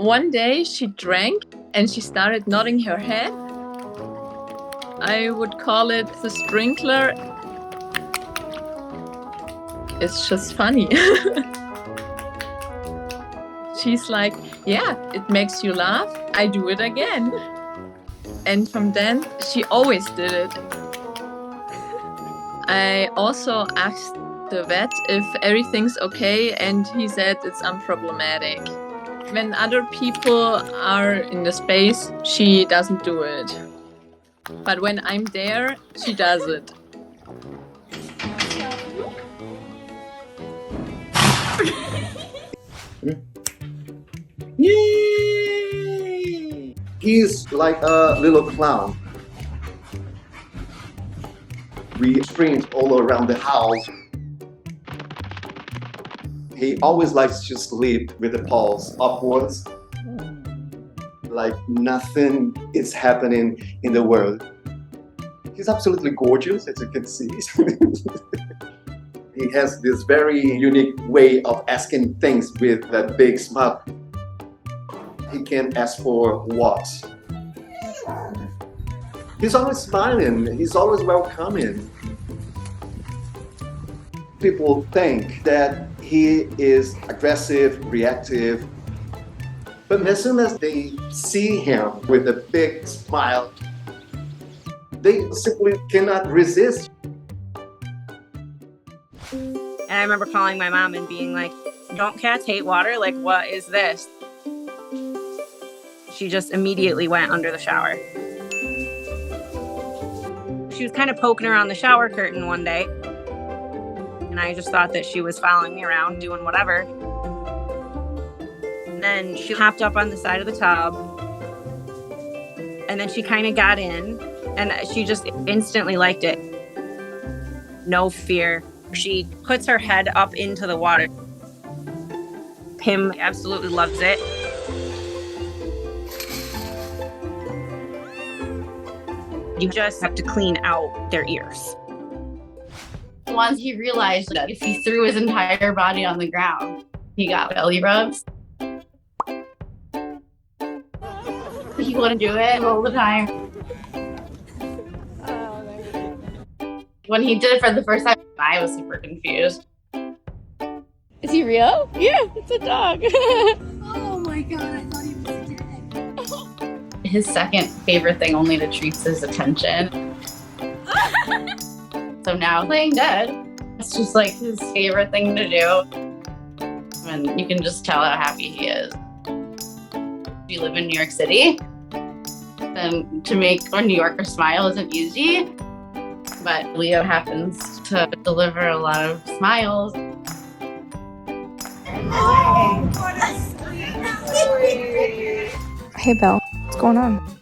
One day she drank and she started nodding her head. I would call it the sprinkler. It's just funny. She's like, yeah, it makes you laugh. I do it again. And from then, she always did it. I also asked the vet if everything's okay, and he said it's unproblematic. When other people are in the space, she doesn't do it. But when I'm there, she does it. Yay! He's like a little clown. We sprint all around the house. He always likes to sleep with the paws upwards, like nothing is happening in the world. He's absolutely gorgeous, as you can see. He has this very unique way of asking things with that big smile. He can ask for what? He's always smiling, he's always welcoming. People think that he is aggressive, reactive, but as soon as they see him with a big smile, they simply cannot resist. And I remember calling my mom and being like, don't cats hate water? Like, what is this? She just immediately went under the shower. She was kind of poking around the shower curtain one day. And I just thought that she was following me around doing whatever. And then she hopped up on the side of the tub. And then she kind of got in. And she just instantly liked it. No fear. She puts her head up into the water. Him absolutely loves it. You just have to clean out their ears. Once he realized that if he threw his entire body on the ground, he got belly rubs. He wouldn't do it all the time. When he did it for the first time, I was super confused. Is he real? Yeah, it's a dog. Oh my god, I thought he was dead. His second favorite thing only to treats his attention. So now playing dead, it's just like his favorite thing to do. And you can just tell how happy he is. We live in New York City, and to make a New Yorker smile isn't easy, but Leo happens to deliver a lot of smiles. Hey, Belle, what's going on?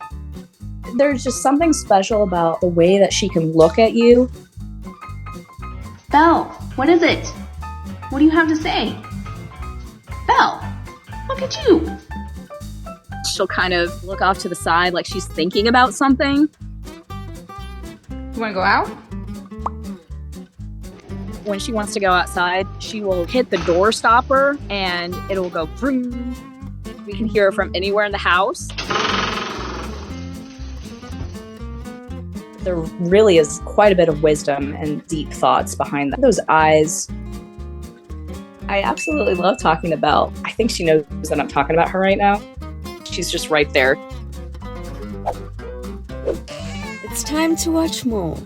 There's just something special about the way that she can look at you. Belle, what is it? What do you have to say? Belle, look at you. She'll kind of look off to the side like she's thinking about something. You want to go out? When she wants to go outside, she will hit the door stopper and it'll go vroom. We can hear her from anywhere in the house. There really is quite a bit of wisdom and deep thoughts behind those eyes. I absolutely love talking to Belle. I think she knows that I'm talking about her right now. She's just right there. It's time to watch more